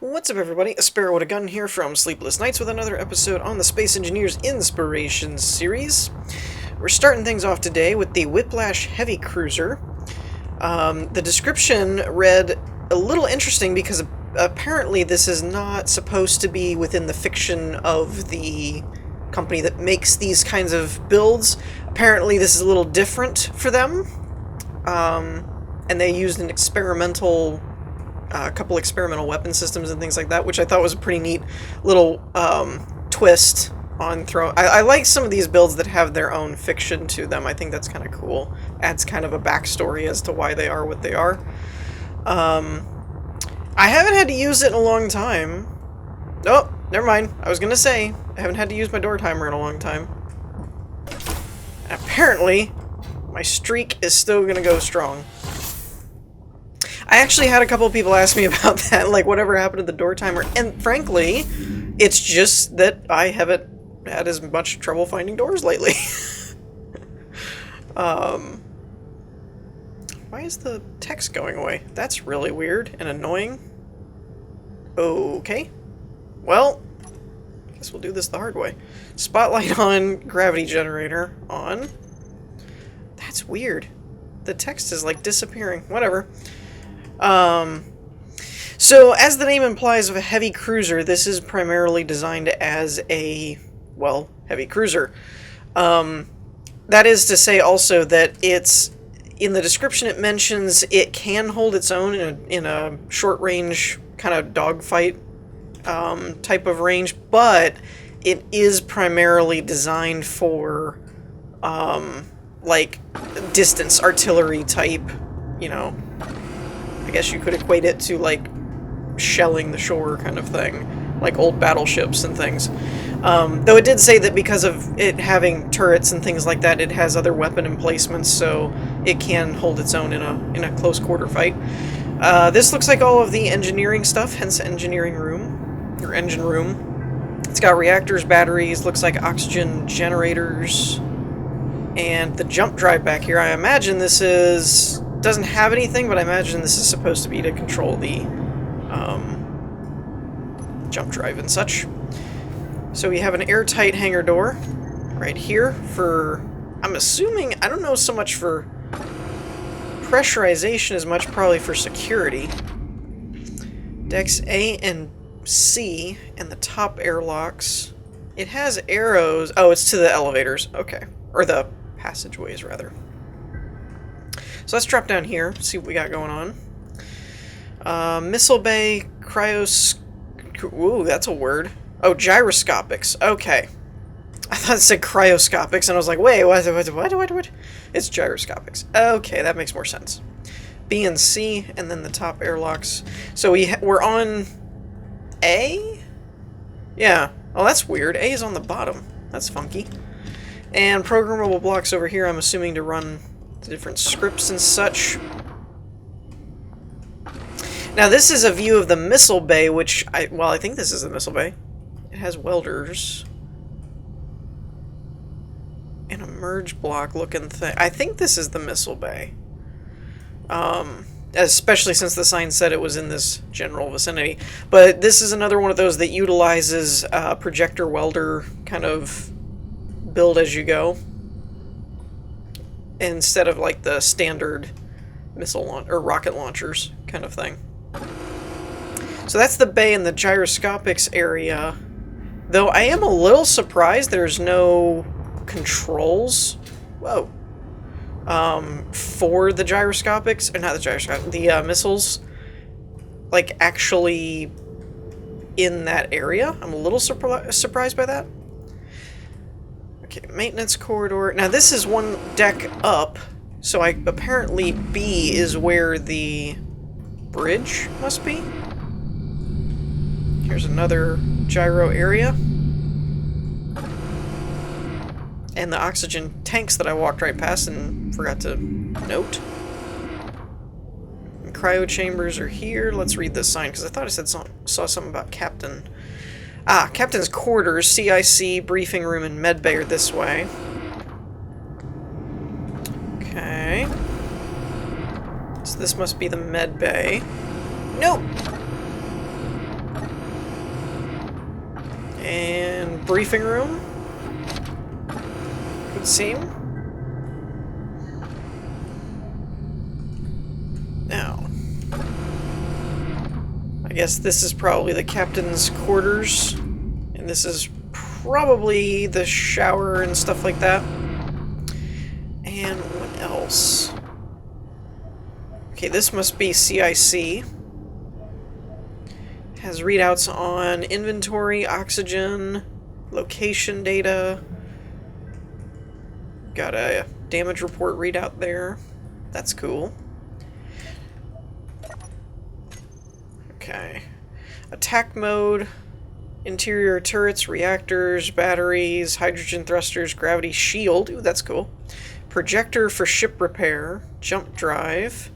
What's up, everybody? A Sparrow with a Gun here from Sleepless Nights with another episode on the Space Engineers Inspiration series. We're starting things off today with the Whiplash Heavy Cruiser. The description read a little interesting because apparently this is not supposed to be within the fiction of the company that makes these kinds of builds. Apparently this is a little different for them, and they used an experimental a couple experimental weapon systems and things like that, which I thought was a pretty neat little twist on throw. I like some of these builds that have their own fiction to them. I think that's kind of cool. Adds kind of a backstory as to why they are what they are. I haven't had to use it in a long time. Oh, never mind. I was gonna say, I haven't had to use my door timer in a long time. Apparently, my streak is still gonna go strong. I actually had a couple of people ask me about that, like whatever happened to the door timer, and frankly, it's just that I haven't had as much trouble finding doors lately. Why is the text going away? That's really weird and annoying. Okay. Well, I guess we'll do this the hard way. Spotlight on, gravity generator on. That's weird. The text is like disappearing. Whatever. So, as the name implies of a heavy cruiser, this is primarily designed as a, well, heavy cruiser. That is to say also that it's, in the description it mentions it can hold its own in a short-range kind of dogfight type of range, but it is primarily designed for, like, distance artillery type, you know. I guess you could equate it to, like, shelling the shore kind of thing, like old battleships and things. Though it did say that because of it having turrets and things like that, it has other weapon emplacements, so it can hold its own in a close quarter fight. This looks like all of the engineering stuff, hence engineering room, or engine room. It's got reactors, batteries, looks like oxygen generators, and the jump drive back here. I imagine this is... doesn't have anything, but I imagine this is supposed to be to control the jump drive and such. So we have an airtight hangar door right here for, I'm assuming, I don't know so much for pressurization as much probably for security. Decks A and C and the top airlocks. It has arrows. Oh, it's to the elevators. Okay. Or the passageways, rather. So let's drop down here, see what we got going on. Missile bay, ooh, that's a word. Oh, gyroscopics. Okay. I thought it said cryoscopics, and I was like, wait, what? It's gyroscopics. Okay, that makes more sense. B and C, and then the top airlocks. So we're on A? Yeah. Oh, that's weird. A is on the bottom. That's funky. And programmable blocks over here, I'm assuming to run the different scripts and such. Now this is a view of the missile bay, which I think this is the missile bay. It has welders. And a merge block looking thing. I think this is the missile bay. Especially since the sign said it was in this general vicinity. But this is another one of those that utilizes projector welder kind of build as you go, instead of like the standard missile launch or rocket launchers kind of thing. So that's the bay and the gyroscopics area. Though I am a little surprised there's no controls. Whoa. For the gyroscopics, or not the gyroscopics, the missiles, like actually in that area. I'm a little surprised by that. Okay, maintenance corridor. Now this is one deck up, so apparently B is where the bridge must be. Here's another gyro area. And the oxygen tanks that I walked right past and forgot to note. And cryo chambers are here. Let's read this sign, because I thought I saw something about Captain. Ah, Captain's quarters, CIC, briefing room, and medbay are this way. Okay. So this must be the medbay. Nope! And briefing room, would seem. Now, I guess this is probably the captain's quarters, and this is probably the shower and stuff like that. And what else? Okay, this must be CIC. Has readouts on inventory, oxygen, location data. Got a damage report readout there. That's cool. Okay. Attack mode, interior turrets, reactors, batteries, hydrogen thrusters, gravity shield. Ooh, that's cool. Projector for ship repair, jump drive,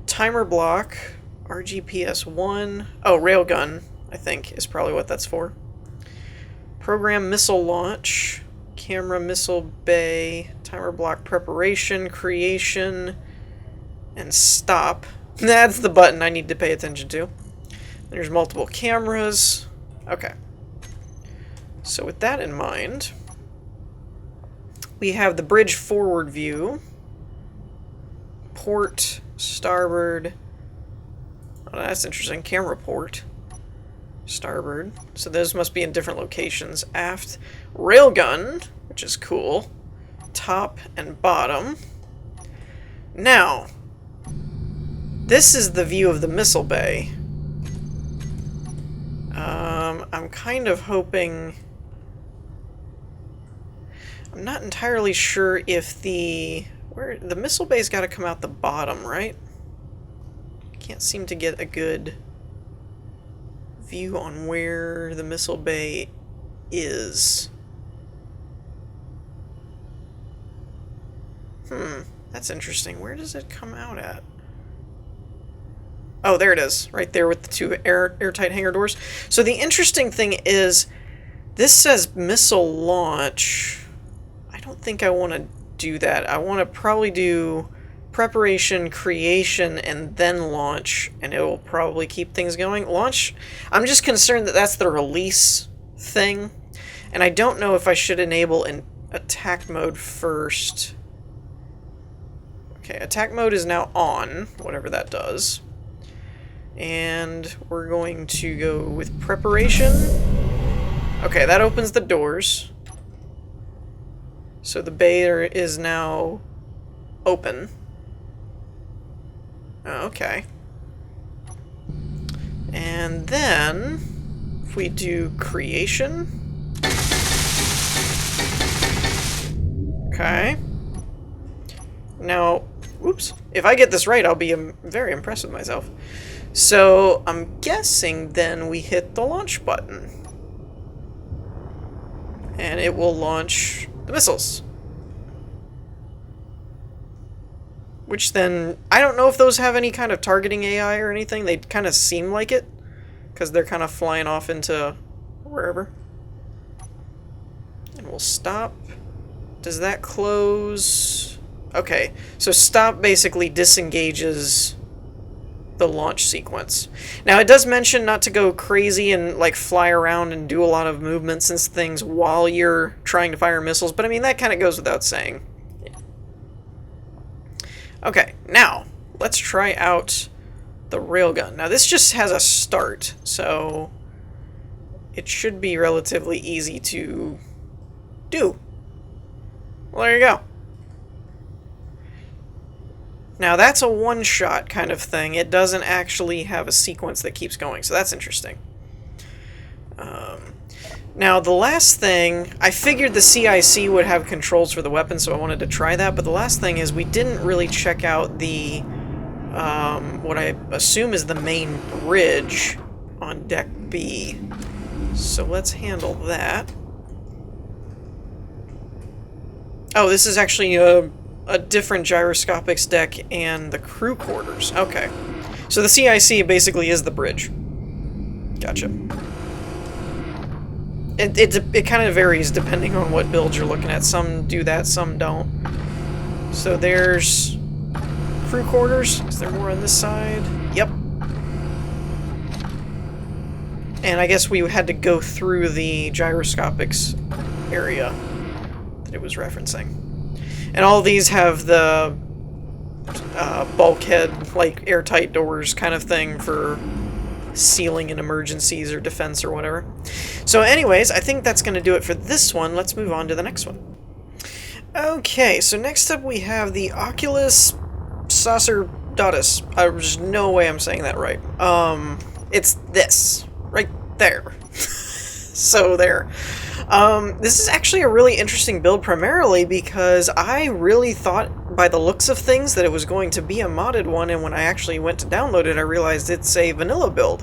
timer block, RGPS-1. Oh, railgun, I think, is probably what that's for. Program missile launch, camera missile bay, timer block preparation, creation, and stop. That's the button I need to pay attention to. There's multiple cameras. Okay. So with that in mind, we have the bridge forward view, port, starboard. Oh, that's interesting. Camera port, starboard. So those must be in different locations. Aft, railgun, which is cool. Top and bottom. Now, this is the view of the missile bay. I'm kind of hoping... I'm not entirely sure if the missile bay's got to come out the bottom, right? Can't seem to get a good view on where the missile bay is. That's interesting. Where does it come out at? Oh, there it is, right there with the two airtight hangar doors. So the interesting thing is, this says missile launch. I don't think I want to do that. I want to probably do preparation, creation, and then launch, and it will probably keep things going. Launch, I'm just concerned that that's the release thing, and I don't know if I should enable an attack mode first. Okay, attack mode is now on, whatever that does. And we're going to go with preparation. Okay, that opens the doors. So the bay is now open. Okay. And then, if we do creation. Okay. Now, whoops. If I get this right, I'll be very impressed with myself. So, I'm guessing then we hit the launch button. And it will launch the missiles. Which then, I don't know if those have any kind of targeting AI or anything. They kind of seem like it, because they're kind of flying off into wherever. And we'll stop. Does that close? Okay, so stop basically disengages the launch sequence. Now, it does mention not to go crazy and like fly around and do a lot of movements and things while you're trying to fire missiles, but I mean, that kind of goes without saying. Okay, now, let's try out the railgun. Now, this just has a start, so it should be relatively easy to do. Well, there you go. Now, that's a one-shot kind of thing. It doesn't actually have a sequence that keeps going, so that's interesting. Now, the last thing, I figured the CIC would have controls for the weapon, so I wanted to try that, but the last thing is we didn't really check out the, what I assume is the main bridge on Deck B. So let's handle that. Oh, this is actually a different gyroscopics deck and the crew quarters. Okay. So the CIC basically is the bridge. Gotcha. It kind of varies depending on what build you're looking at. Some do that, some don't. So there's crew quarters. Is there more on this side? Yep. And I guess we had to go through the gyroscopics area that it was referencing. And all these have the bulkhead, like airtight doors kind of thing for sealing in emergencies or defense or whatever. So anyways, I think that's going to do it for this one. Let's move on to the next one. Okay, so next up we have the Oculus Sacerdotis. There's no way I'm saying that right. It's this, right there. So there. This is actually a really interesting build, primarily because I really thought, by the looks of things, that it was going to be a modded one, and when I actually went to download it, I realized it's a vanilla build,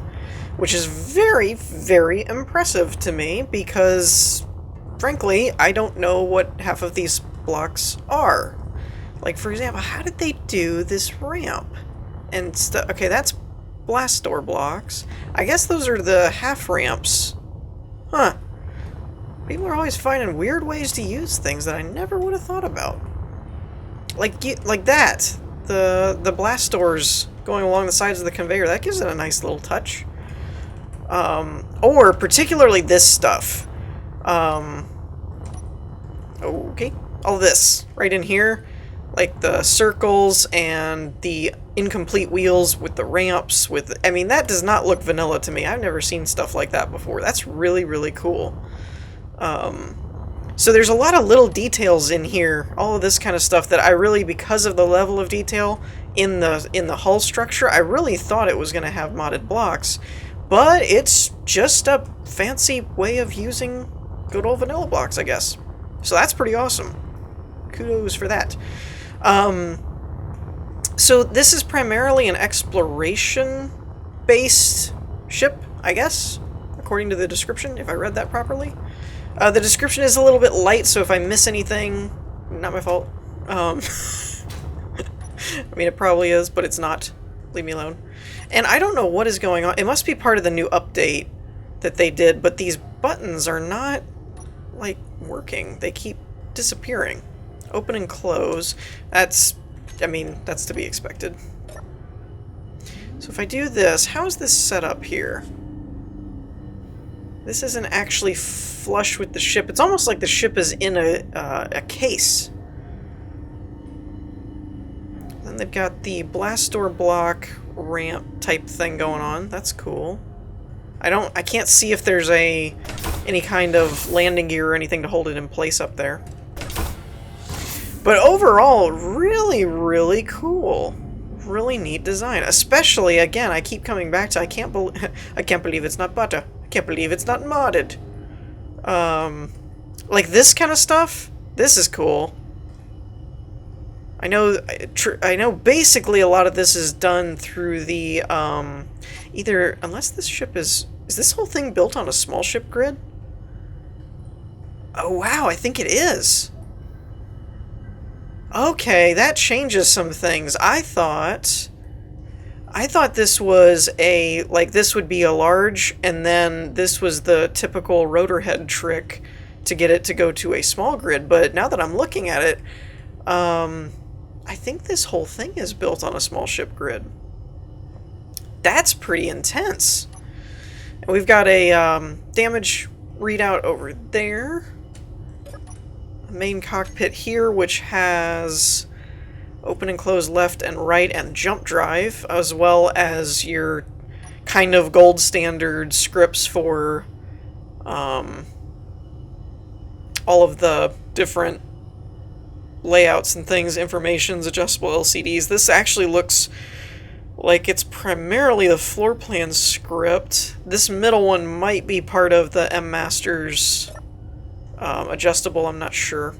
which is very, very impressive to me, because, frankly, I don't know what half of these blocks are. Like, for example, how did they do this ramp? And stuff. Okay, that's blast door blocks. I guess those are the half ramps. Huh. People are always finding weird ways to use things that I never would have thought about. Like that. The blast doors going along the sides of the conveyor, that gives it a nice little touch. Or particularly this stuff. Okay. All this right in here. Like the circles and the incomplete wheels with the ramps. I mean, that does not look vanilla to me. I've never seen stuff like that before. That's really, really cool. So there's a lot of little details in here, all of this kind of stuff that I really, because of the level of detail in the hull structure, I really thought it was going to have modded blocks, but it's just a fancy way of using good old vanilla blocks, I guess. So that's pretty awesome. Kudos for that. So this is primarily an exploration-based ship, I guess, according to the description, if I read that properly. The description is a little bit light, so if I miss anything, not my fault. I mean, it probably is, but it's not. Leave me alone. And I don't know what is going on. It must be part of the new update that they did, but these buttons are not, like, working. They keep disappearing. Open and close. That's, I mean, that's to be expected. So if I do this, how is this set up here? This isn't actually flush with the ship. It's almost like the ship is in a case. Then they've got the blast door block ramp type thing going on. That's cool. I can't see if there's any kind of landing gear or anything to hold it in place up there. But overall, really, really cool. Really neat design. Especially, again, I keep coming back to I can't believe it's not butter. I can't believe it's not modded. Like this kind of stuff. This is cool. I know basically a lot of this is done through the either, unless this ship is this whole thing built on a small ship grid? Oh wow, I think it is. Okay, that changes some things. I thought this was this would be a large, and then this was the typical rotor head trick to get it to go to a small grid, but now that I'm looking at it, I think this whole thing is built on a small ship grid. That's pretty intense. And we've got a damage readout over there. Main cockpit here, which has open and close left and right and jump drive, as well as your kind of gold standard scripts for all of the different layouts and things, informations, adjustable LCDs. This actually looks like it's primarily the floor plan script. This middle one might be part of the M Masters adjustable, I'm not sure.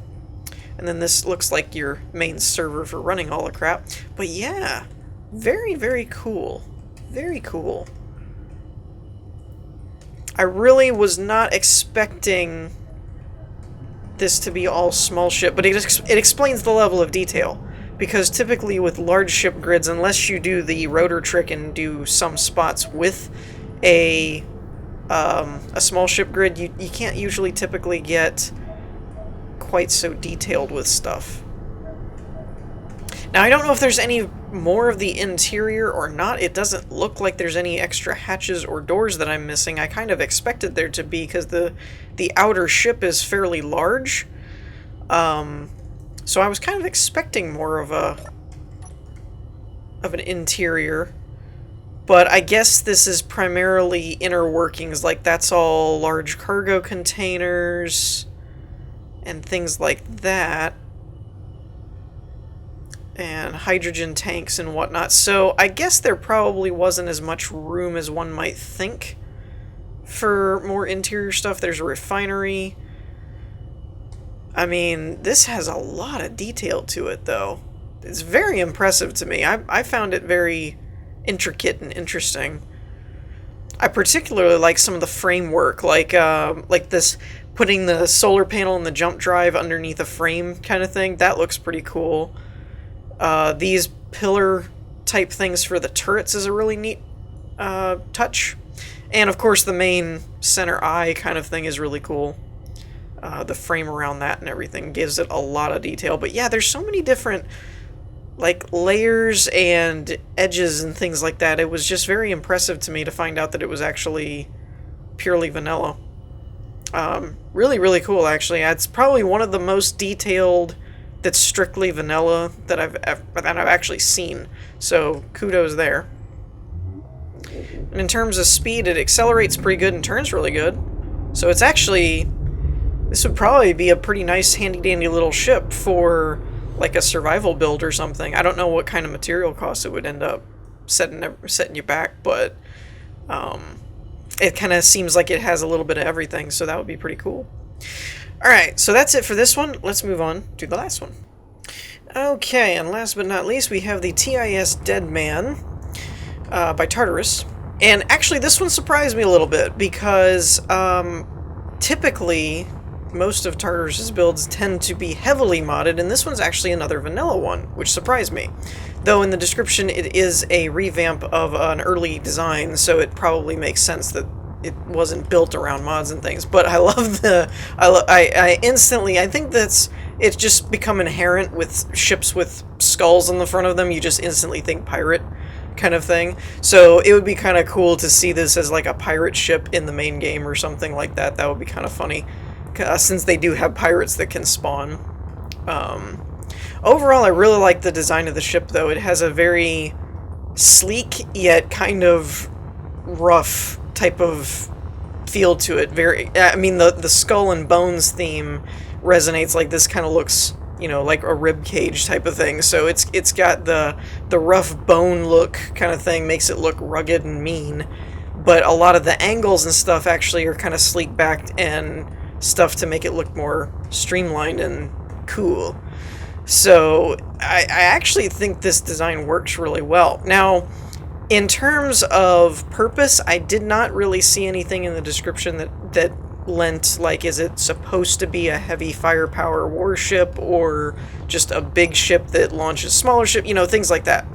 And then this looks like your main server for running all the crap. But yeah, very, very cool. Very cool. I really was not expecting this to be all small ship, but it explains the level of detail. Because typically with large ship grids, unless you do the rotor trick and do some spots with a small ship grid, you can't usually typically get quite so detailed with stuff. Now, I don't know if there's any more of the interior or not. It doesn't look like there's any extra hatches or doors that I'm missing. I kind of expected there to be because the outer ship is fairly large. So I was kind of expecting more of an interior. But I guess this is primarily inner workings, like that's all large cargo containers and things like that. And hydrogen tanks and whatnot. So I guess there probably wasn't as much room as one might think for more interior stuff. There's a refinery. I mean, this has a lot of detail to it, though. It's very impressive to me. I found it very intricate and interesting. I particularly like some of the framework, like this putting the solar panel and the jump drive underneath a frame kind of thing. That looks pretty cool. These pillar type things for the turrets is a really neat touch. And of course the main center eye kind of thing is really cool. The frame around that and everything gives it a lot of detail. But yeah, there's so many different like layers and edges and things like that. It was just very impressive to me to find out that it was actually purely vanilla. Really, really cool, actually. It's probably one of the most detailed that's strictly vanilla that I've actually seen. So kudos there. And in terms of speed, it accelerates pretty good and turns really good. So it's actually, this would probably be a pretty nice handy dandy little ship for like a survival build or something. I don't know what kind of material cost it would end up setting you back, but it kind of seems like it has a little bit of everything, so that would be pretty cool. Alright, so that's it for this one. Let's move on to the last one. Okay, and last but not least, we have the TIS Deadman by Tartarus. And actually, this one surprised me a little bit, because typically most of Tartarus' builds tend to be heavily modded, and this one's actually another vanilla one, which surprised me. Though in the description it is a revamp of an early design, so it probably makes sense that it wasn't built around mods and things. But I love I instantly, I think it's just become inherent with ships with skulls on the front of them. You just instantly think pirate kind of thing. So it would be kind of cool to see this as like a pirate ship in the main game or something like that. That would be kind of funny. Since they do have pirates that can spawn. Overall, I really like the design of the ship, though. It has a very sleek, yet kind of rough type of feel to it. I mean, the skull and bones theme resonates. Like, this kind of looks, you know, like a rib cage type of thing. So it's got the rough bone look kind of thing, makes it look rugged and mean. But a lot of the angles and stuff actually are kind of sleek backed and stuff to make it look more streamlined and cool. So I actually think this design works really well. Now, in terms of purpose, I did not really see anything in the description that lent, like, is it supposed to be a heavy firepower warship or just a big ship that launches smaller ship, you know, things like that.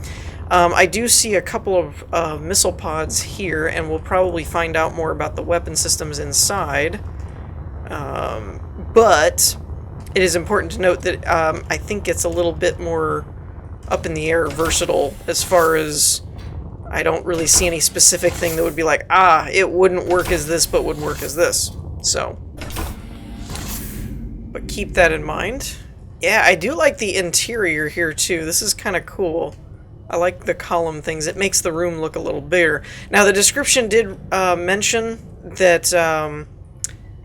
I do see a couple of missile pods here, and we'll probably find out more about the weapon systems inside. But it is important to note that I think it's a little bit more up in the air versatile, as far as I don't really see any specific thing that would be like, it wouldn't work as this but would work as this. So, but keep that in mind. Yeah, I do like the interior here too. This is kind of cool. I like the column things. It makes the room look a little bigger. Now, the description did mention that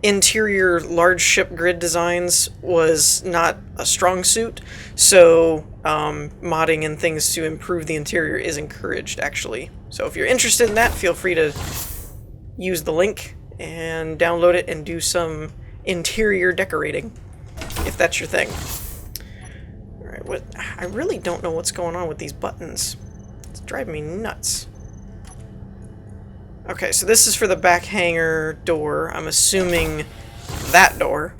interior large ship grid designs was not a strong suit, so modding and things to improve the interior is encouraged, actually. So if you're interested in that, feel free to use the link and download it and do some interior decorating, if that's your thing. Alright, I really don't know what's going on with these buttons. It's driving me nuts. Okay, so this is for the back hangar door. I'm assuming that door.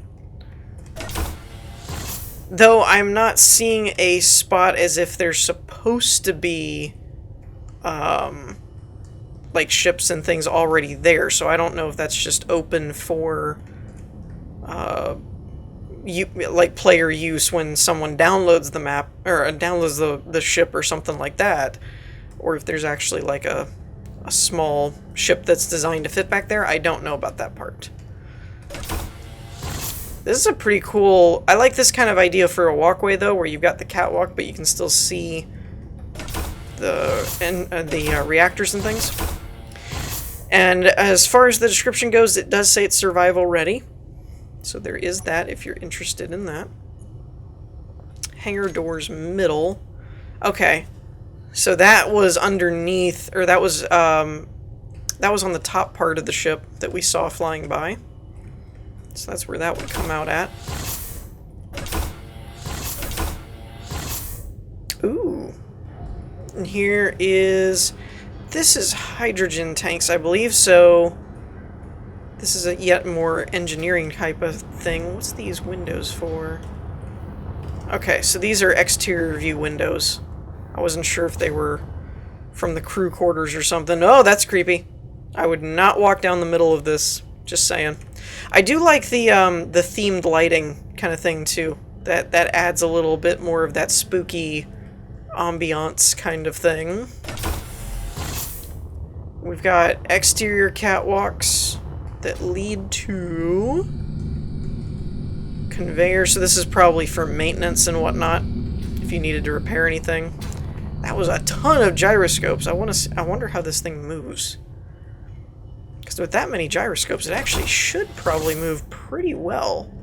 Though I'm not seeing a spot as if there's supposed to be, like, ships and things already there. So I don't know if that's just open for, like player use when someone downloads the map or downloads the ship or something like that, or if there's actually like a small ship that's designed to fit back there. I don't know about that part. This is a pretty cool... I like this kind of idea for a walkway, though, where you've got the catwalk, but you can still see the reactors and things. And as far as the description goes, it does say it's survival ready. So there is that if you're interested in that. Hangar doors middle. Okay. So that was underneath, or that was on the top part of the ship that we saw flying by. So that's where that would come out at. Ooh. And here is... This is hydrogen tanks, I believe, so... This is a yet more engineering type of thing. What's these windows for? Okay, so these are exterior view windows. I wasn't sure if they were from the crew quarters or something. Oh, that's creepy. I would not walk down the middle of this. Just saying. I do like the themed lighting kind of thing too. That adds a little bit more of that spooky ambiance kind of thing. We've got exterior catwalks that lead to conveyor. So this is probably for maintenance and whatnot. If you needed to repair anything. That was a ton of gyroscopes. I wonder how this thing moves. Because with that many gyroscopes, it actually should probably move pretty well.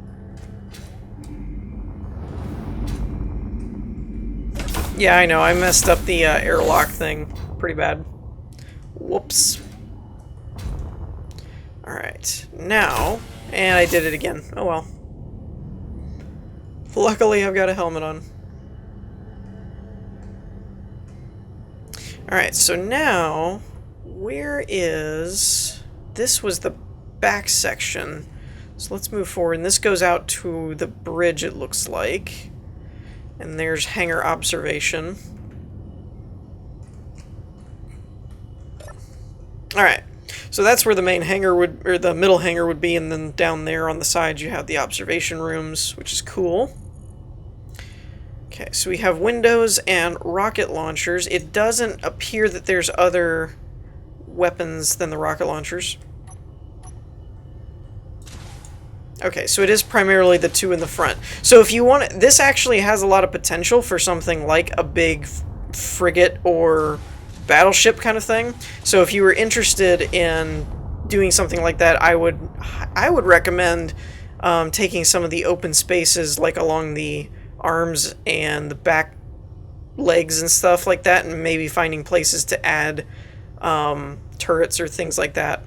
Yeah, I know. I messed up the airlock thing pretty bad. Whoops. Alright. Now... And I did it again. Oh well. Luckily, I've got a helmet on. Alright, so now... Where is... This was the back section. So let's move forward. And this goes out to the bridge, it looks like. And there's hangar observation. Alright. So that's where the main hangar would... Or the middle hangar would be. And then down there on the side you have the observation rooms, which is cool. Okay, so we have windows and rocket launchers. It doesn't appear that there's other weapons than the rocket launchers. Okay, so it is primarily the two in the front. So if you want... This actually has a lot of potential for something like a big frigate or battleship kind of thing. So if you were interested in doing something like that, I would recommend taking some of the open spaces like along the arms and the back legs and stuff like that, and maybe finding places to add turrets or things like that,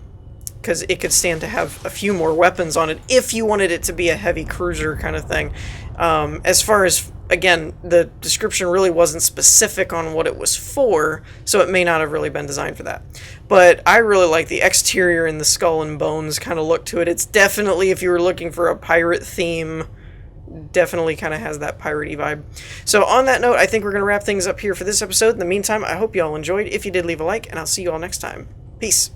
because it could stand to have a few more weapons on it if you wanted it to be a heavy cruiser kind of thing. As far as, again, the description really wasn't specific on what it was for, so it may not have really been designed for that. But I really like the exterior and the skull and bones kind of look to it. It's definitely, if you were looking for a pirate theme, definitely kind of has that piratey vibe. So on that note, I think we're going to wrap things up here for this episode. In the meantime, I hope you all enjoyed. If you did, leave a like, and I'll see you all next time. Peace.